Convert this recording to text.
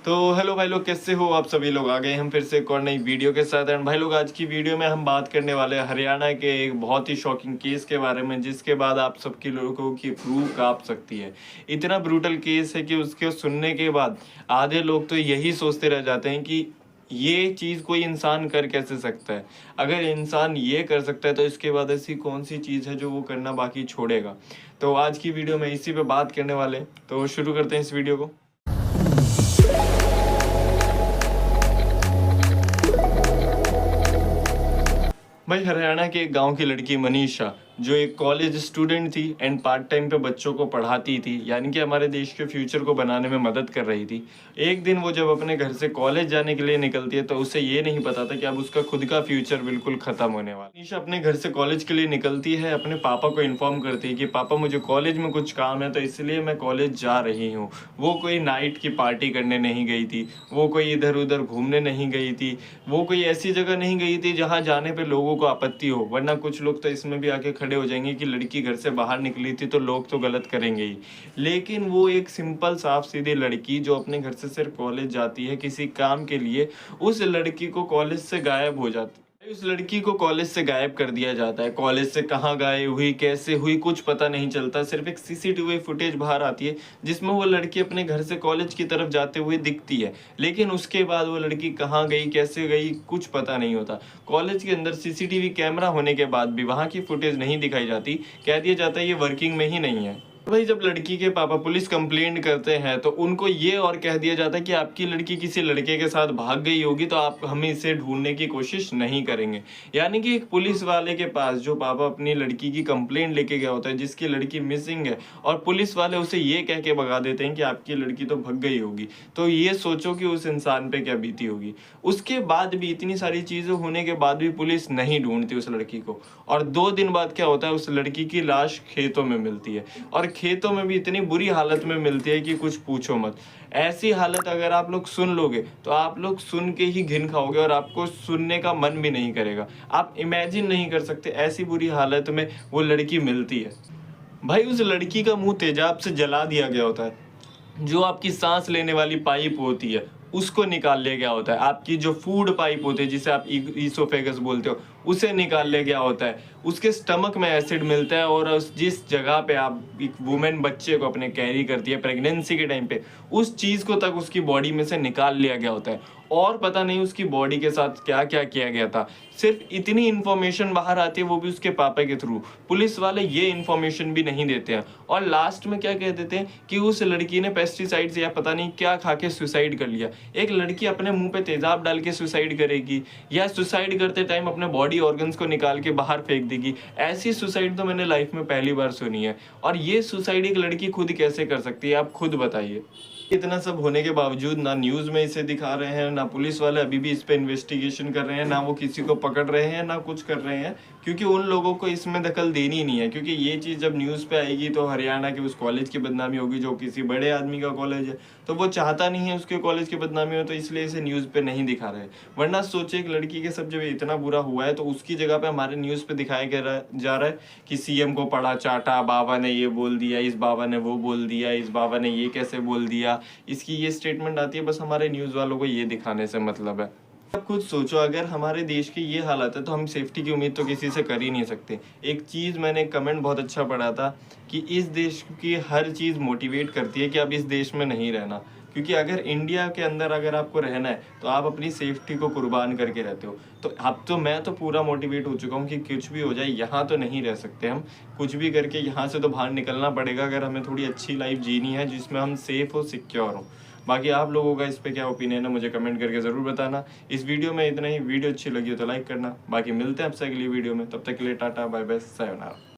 तो हेलो भाई लोग, कैसे हो आप सभी लोग। आ गए हम फिर से एक और नई वीडियो के साथ। एंड भाई लोग, आज की वीडियो में हम बात करने वाले हैं हरियाणा के एक बहुत ही शॉकिंग केस के बारे में, जिसके बाद आप सबके लोगों की रूह कांप सकती है। इतना ब्रूटल केस है कि उसके सुनने के बाद आधे लोग तो यही सोचते रह जाते हैं कि ये चीज़ कोई इंसान कर कैसे सकता है। अगर इंसान ये कर सकता है तो इसके बाद ऐसी कौन सी चीज़ है जो वो करना बाकी छोड़ेगा। तो आज की वीडियो में इसी पे बात करने वाले हैं, तो शुरू करते हैं इस वीडियो को। भाई, हरियाणा के एक गांव की लड़की मनीषा, जो एक कॉलेज स्टूडेंट थी एंड पार्ट टाइम पे बच्चों को पढ़ाती थी, यानी कि हमारे देश के फ्यूचर को बनाने में मदद कर रही थी। एक दिन वो जब अपने घर से कॉलेज जाने के लिए निकलती है तो उसे ये नहीं पता था कि अब उसका खुद का फ्यूचर बिल्कुल खत्म होने वाला है। मनीषा अपने घर से कॉलेज के लिए निकलती है, अपने पापा को इन्फॉर्म करती है कि पापा, मुझे कॉलेज में कुछ काम है तो इसलिए मैं कॉलेज जा रही हूँ। वो कोई नाइट की पार्टी करने नहीं गई थी, वो कोई इधर उधर घूमने नहीं गई थी, वो कोई ऐसी जगह नहीं गई थी जहाँ जाने पे लोगों को आपत्ति हो। वरना कुछ लोग तो इसमें भी आके खड़े हो जाएंगे कि लड़की घर से बाहर निकली थी तो लोग तो गलत करेंगे ही। लेकिन वो एक सिंपल साफ सीधी लड़की जो अपने घर से सिर्फ कॉलेज जाती है किसी काम के लिए, उस लड़की को कॉलेज से गायब हो जाती है। उस लड़की को कॉलेज से गायब कर दिया जाता है। कॉलेज से कहाँ गायब हुई, कैसे हुई, कुछ पता नहीं चलता। सिर्फ एक सीसीटीवी फुटेज बाहर आती है जिसमें वो लड़की अपने घर से कॉलेज की तरफ जाते हुए दिखती है। लेकिन उसके बाद वो लड़की कहाँ गई, कैसे गई, कुछ पता नहीं होता। कॉलेज के अंदर सीसीटीवी कैमरा होने के बाद भी वहाँ की फुटेज नहीं दिखाई जाती। कह दिया जाता है ये वर्किंग में ही नहीं है। भाई, जब लड़की के पापा पुलिस कंप्लेंट करते हैं तो उनको ये और कह दिया जाता है कि आपकी लड़की किसी लड़के के साथ भाग गई होगी तो आप हम इसे ढूंढने की कोशिश नहीं करेंगे। यानी कि एक पुलिस वाले के पास जो पापा अपनी लड़की की कंप्लेंट लेके गया होता है जिसकी लड़की मिसिंग है, और पुलिस वाले उसे ये कह के भगा देते हैं कि आपकी लड़की तो भाग गई होगी। तो ये सोचो कि उस इंसान पे क्या बीती होगी। उसके बाद भी, इतनी सारी चीजें होने के बाद भी पुलिस नहीं ढूंढती उस लड़की को। और 2 दिन बाद क्या होता है, उस लड़की की लाश खेतों में मिलती है, और खेतों में भी इतनी बुरी हालत में मिलती है कि कुछ पूछो मत। ऐसी हालत अगर आप लोग सुन लोगे तो आप लोग सुन के ही घिन खाओगे और आपको सुनने का मन भी नहीं करेगा। आप इमेजिन नहीं कर सकते ऐसी बुरी हालत में वो लड़की मिलती है। भाई, उस लड़की का मुंह तेजाब से जला दिया गया होता है। जो आपकी सांस लेने वाली पाइप होती है उसको निकाल लिया गया होता है। आपकी जो फूड पाइप होती है जिसे आप ईसोफेगस बोलते हो, उसे निकाल लिया गया होता है। उसके स्टमक में एसिड मिलता है, और जिस जगह पे आप एक वुमेन बच्चे को अपने कैरी करती है प्रेगनेंसी के टाइम पे, उस चीज़ को तक उसकी बॉडी में से निकाल लिया गया होता है। और पता नहीं उसकी बॉडी के साथ क्या क्या किया गया था। सिर्फ इतनी इन्फॉर्मेशन बाहर आती है, वो भी उसके पापा के थ्रू। पुलिस वाले ये इन्फॉर्मेशन भी नहीं देते हैं, और लास्ट में क्या कह देते हैं कि उस लड़की ने पेस्टिसाइड्स या पता नहीं क्या खा के सुसाइड कर लिया। एक लड़की अपने मुंह पे तेजाब डाल के सुसाइड करेगी, या सुसाइड करते टाइम अपने बॉडी ऑर्गन्स को निकाल के बाहर फेंक देगी? ऐसी सुसाइड तो मैंने लाइफ में पहली बार सुनी है। और ये सुसाइड एक लड़की खुद कैसे कर सकती है, आप खुद बताइए। इतना सब होने के बावजूद ना न्यूज़ में इसे दिखा रहे हैं, ना पुलिस वाले अभी भी इस पे इन्वेस्टिगेशन कर रहे हैं, ना वो किसी को पकड़ रहे हैं, ना कुछ कर रहे हैं, क्योंकि उन लोगों को इसमें दखल देनी ही नहीं है। क्योंकि ये चीज़ जब न्यूज़ पे आएगी तो हरियाणा के उस कॉलेज की बदनामी होगी जो किसी बड़े आदमी का कॉलेज है, तो वो चाहता नहीं है उसके कॉलेज की बदनामी हो, तो इसलिए इसे न्यूज़ पे नहीं दिखा रहे। वरना सोचे, एक लड़की के सब जब इतना बुरा हुआ है तो उसकी जगह पे हमारे न्यूज़ पे दिखाया जा रहा है कि सीएम को पड़ा चाटा, बाबा ने ये बोल दिया, इस बाबा ने वो बोल दिया, इस बाबा ने ये कैसे बोल दिया, इसकी ये स्टेटमेंट आती है। बस हमारे न्यूज़ वालों को ये दिखाने से मतलब है। आप खुद सोचो, अगर हमारे देश की ये हालत है तो हम सेफ्टी की उम्मीद तो किसी से कर ही नहीं सकते। एक चीज़ मैंने कमेंट बहुत अच्छा पढ़ा था कि इस देश की हर चीज़ मोटिवेट करती है कि अब इस देश में नहीं रहना। क्योंकि अगर इंडिया के अंदर अगर आपको रहना है तो आप अपनी सेफ्टी को कुर्बान करके रहते हो। तो अब तो मैं तो पूरा मोटिवेट हो चुका हूँ कि कुछ भी हो जाए यहाँ तो नहीं रह सकते हम। कुछ भी करके यहाँ से तो बाहर निकलना पड़ेगा अगर हमें थोड़ी अच्छी लाइफ जीनी है जिसमें हम सेफ हो, सिक्योर हो। बाकी आप लोगों का इस पे क्या ओपिनियन है मुझे कमेंट करके ज़रूर बताना। इस वीडियो में इतना ही। वीडियो अच्छी लगी हो तो लाइक करना। बाकी मिलते हैं आपसे अगली वीडियो में, तब तक के लिए टाटा बाय बाय, सायोनारा।